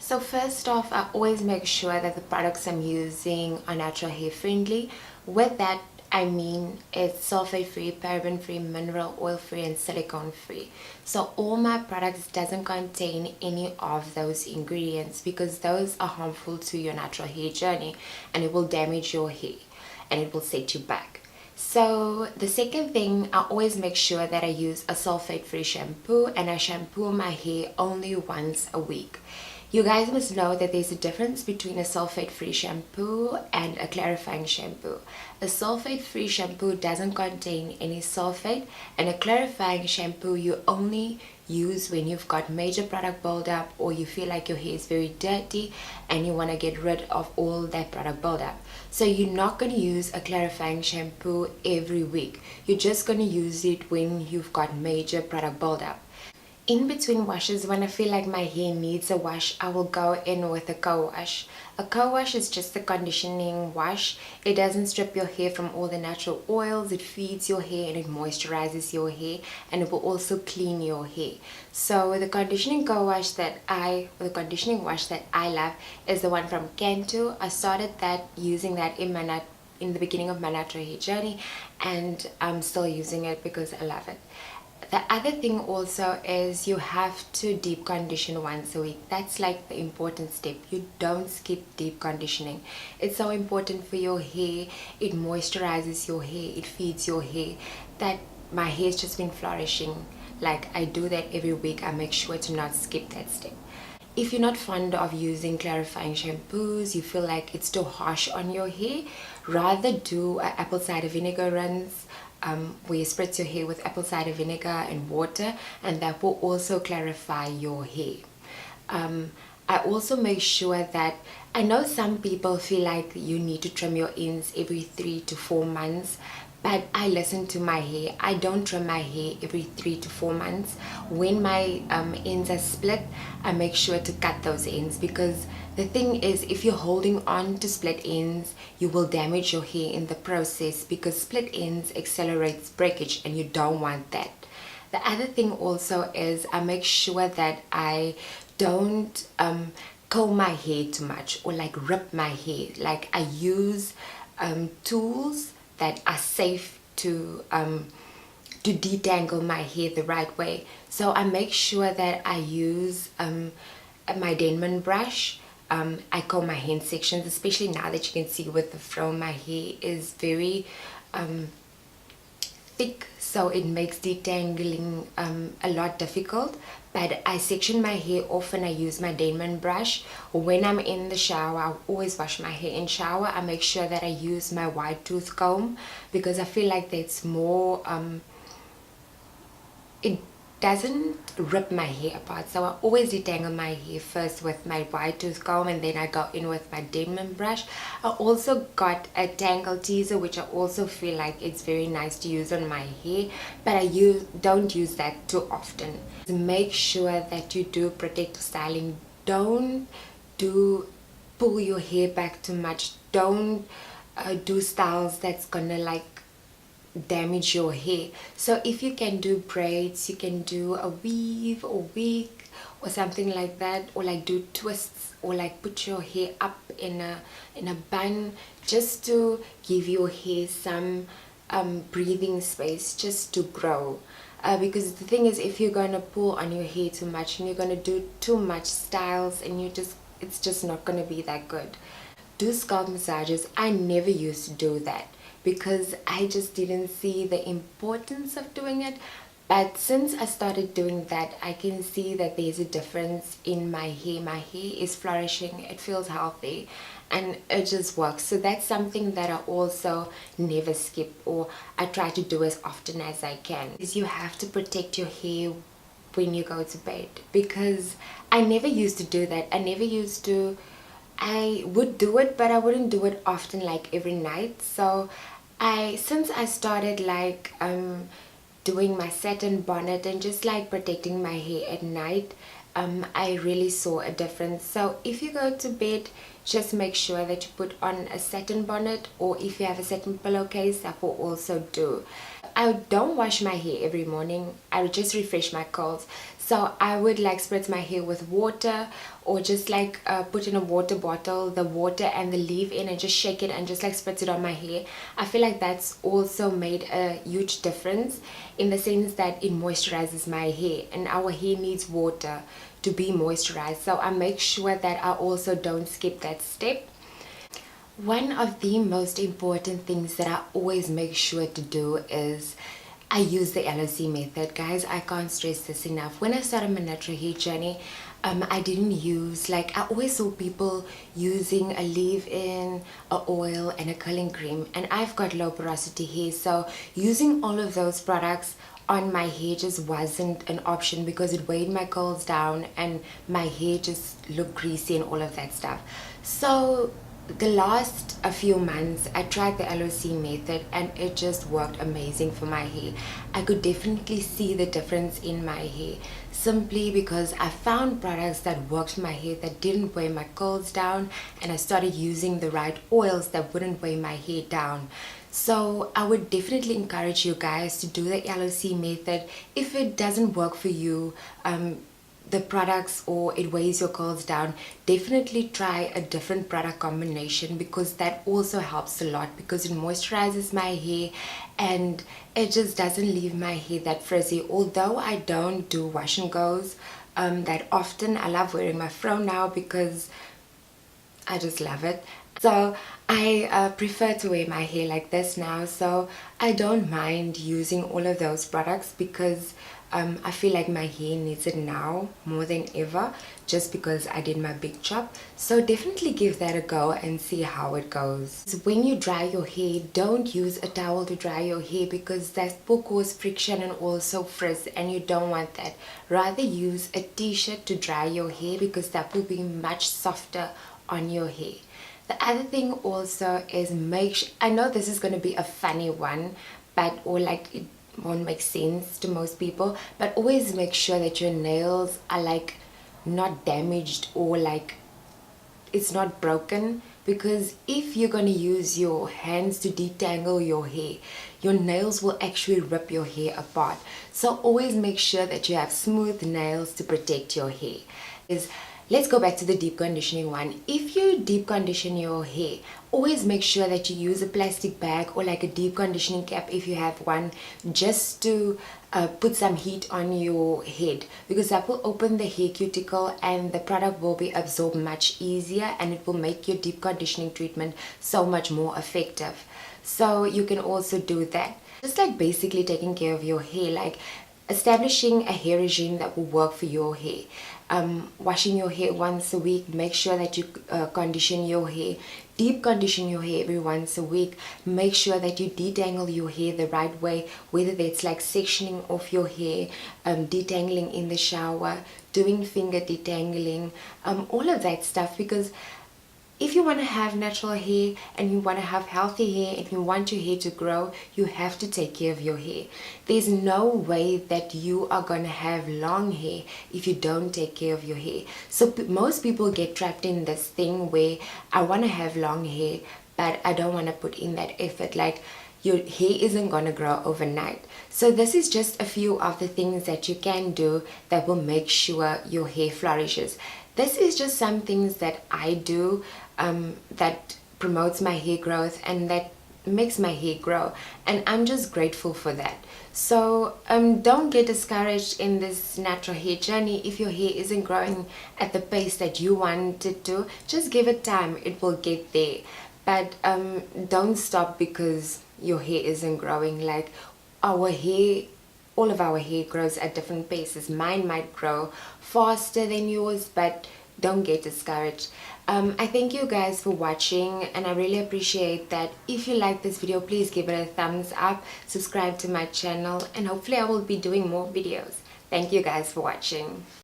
So first off, I always make sure that the products I'm using are natural hair friendly. With that, I mean it's sulfate free, paraben free, mineral oil free, and silicone free. So all my products doesn't contain any of those ingredients because those are harmful to your natural hair journey and it will damage your hair and it will set you back. So the second thing, I always make sure that I use a sulfate free shampoo and I shampoo my hair only once a week. You guys must know that there's a difference between a sulfate-free shampoo and a clarifying shampoo. A sulfate-free shampoo doesn't contain any sulfate, and a clarifying shampoo you only use when you've got major product buildup or you feel like your hair is very dirty and you want to get rid of all that product buildup. So you're not going to use a clarifying shampoo every week. You're just going to use it when you've got major product buildup. In between washes, when I feel like my hair needs a wash, I will go in with a co-wash. A co-wash is just a conditioning wash. It doesn't strip your hair from all the natural oils. It feeds your hair and it moisturizes your hair, and it will also clean your hair. So the conditioning wash that I love is the one from Cantu. I started using that in the beginning of my natural hair journey, and I'm still using it because I love it. The other thing also is you have to deep condition once a week. That's like the important step. You don't skip deep conditioning. It's so important for your hair. It moisturizes your hair. It feeds your hair. That my hair's just been flourishing. Like, I do that every week. I make sure to not skip that step. If you're not fond of using clarifying shampoos, you feel like it's too harsh on your hair, rather do an apple cider vinegar rinse where you spritz your hair with apple cider vinegar and water, and that will also clarify your hair. I also make sure that, I know some people feel like you need to trim your ends every 3 to 4 months, but I listen to my hair. I don't trim my hair every 3 to 4 months. When my ends are split, I make sure to cut those ends, because the thing is, if you're holding on to split ends, you will damage your hair in the process, because split ends accelerates breakage and you don't want that. The other thing also is I make sure that I don't comb my hair too much or like rip my hair. Like, I use tools that are safe to detangle my hair the right way. So I make sure that I use my Denman brush. I comb my hand sections, especially now that you can see with the fro, my hair is very thick, so it makes detangling a lot difficult. But I section my hair off and I use my Denman brush. When I'm in the shower, I always wash my hair in shower. I make sure that I use my wide tooth comb, because I feel like that's more it doesn't rip my hair apart. So I always detangle my hair first with my wide tooth comb, and then I go in with my Denman brush. I also got a tangle teaser, which I also feel like it's very nice to use on my hair, but I don't use that too often. Make sure that you do protective styling. Don't pull your hair back too much. Don't do styles that's gonna like damage your hair. So if you can do braids, you can do a weave or wig or something like that, or like do twists, or like put your hair up in a bun, just to give your hair some breathing space, just to grow. Because the thing is, if you're gonna pull on your hair too much and you're gonna do too much styles, and it's just not gonna be that good. Do scalp massages. I never used to do that because I just didn't see the importance of doing it. But since I started doing that, I can see that there's a difference in my hair. My hair is flourishing, it feels healthy, and it just works. So that's something that I also never skip, or I try to do as often as I can. Because you have to protect your hair when you go to bed, because I never used to do that. I would do it, but I wouldn't do it often, like every night. So since I started like doing my satin bonnet and just like protecting my hair at night, I really saw a difference. So if you go to bed, just make sure that you put on a satin bonnet, or if you have a satin pillowcase, that will also do. I don't wash my hair every morning. I would just refresh my curls. So I would like spritz my hair with water, or just like put in a water bottle the water and the leave-in and just shake it and just like spritz it on my hair. I feel like that's also made a huge difference, in the sense that it moisturizes my hair, and our hair needs water to be moisturized. So I make sure that I also don't skip that step. One of the most important things that I always make sure to do is I use the LOC method. Guys, I can't stress this enough. When I started my natural hair journey, I didn't use, like, I always saw people using a leave-in, a oil, and a curling cream, and I've got low porosity hair, so using all of those products on my hair just wasn't an option, because it weighed my curls down and my hair just looked greasy and all of that stuff. So the last a few months I tried the LOC method, and it just worked amazing for my hair. I could definitely see the difference in my hair, simply because I found products that worked for my hair, that didn't weigh my curls down, and I started using the right oils that wouldn't weigh my hair down. So I would definitely encourage you guys to do the LOC method. If it doesn't work for you, the products, or it weighs your curls down, definitely try a different product combination, because that also helps a lot, because it moisturizes my hair and it just doesn't leave my hair that frizzy. Although I don't do wash and goes that often, I love wearing my fro now because I just love it. So I prefer to wear my hair like this now, so I don't mind using all of those products, because I feel like my hair needs it now more than ever, just because I did my big chop. So definitely give that a go and see how it goes. So when you dry your hair, don't use a towel to dry your hair, because that will cause friction and also frizz, and you don't want that. Rather use a t-shirt to dry your hair, because that will be much softer on your hair. The other thing also is, I know this is going to be a funny one, but, or like, it won't make sense to most people, but always make sure that your nails are like not damaged, or like it's not broken, because if you're going to use your hands to detangle your hair, your nails will actually rip your hair apart. So always make sure that you have smooth nails to protect your hair. Let's go back to the deep conditioning one. If you deep condition your hair, always make sure that you use a plastic bag, or like a deep conditioning cap if you have one, just to put some heat on your head, because that will open the hair cuticle and the product will be absorbed much easier, and it will make your deep conditioning treatment so much more effective. So you can also do that. Just like basically taking care of your hair, like establishing a hair regime that will work for your hair. Washing your hair once a week. Make sure that you condition your hair. Deep condition your hair every once a week. Make sure that you detangle your hair the right way, whether that's like sectioning off your hair, detangling in the shower, doing finger detangling, all of that stuff, because if you want to have natural hair and you want to have healthy hair and you want your hair to grow, you have to take care of your hair. There's no way that you are going to have long hair if you don't take care of your hair. So most people get trapped in this thing where I want to have long hair, but I don't want to put in that effort. Like, your hair isn't going to grow overnight. So this is just a few of the things that you can do that will make sure your hair flourishes. This is just some things that I do that promotes my hair growth and that makes my hair grow, and I'm just grateful for that. So don't get discouraged in this natural hair journey. If your hair isn't growing at the pace that you want it to, just give it time, it will get there. But don't stop because your hair isn't growing. Like, our hair, all of our hair grows at different paces. Mine might grow faster than yours, but don't get discouraged. I thank you guys for watching, and I really appreciate that. If you like this video, please give it a thumbs up, subscribe to my channel, and hopefully I will be doing more videos. Thank you guys for watching.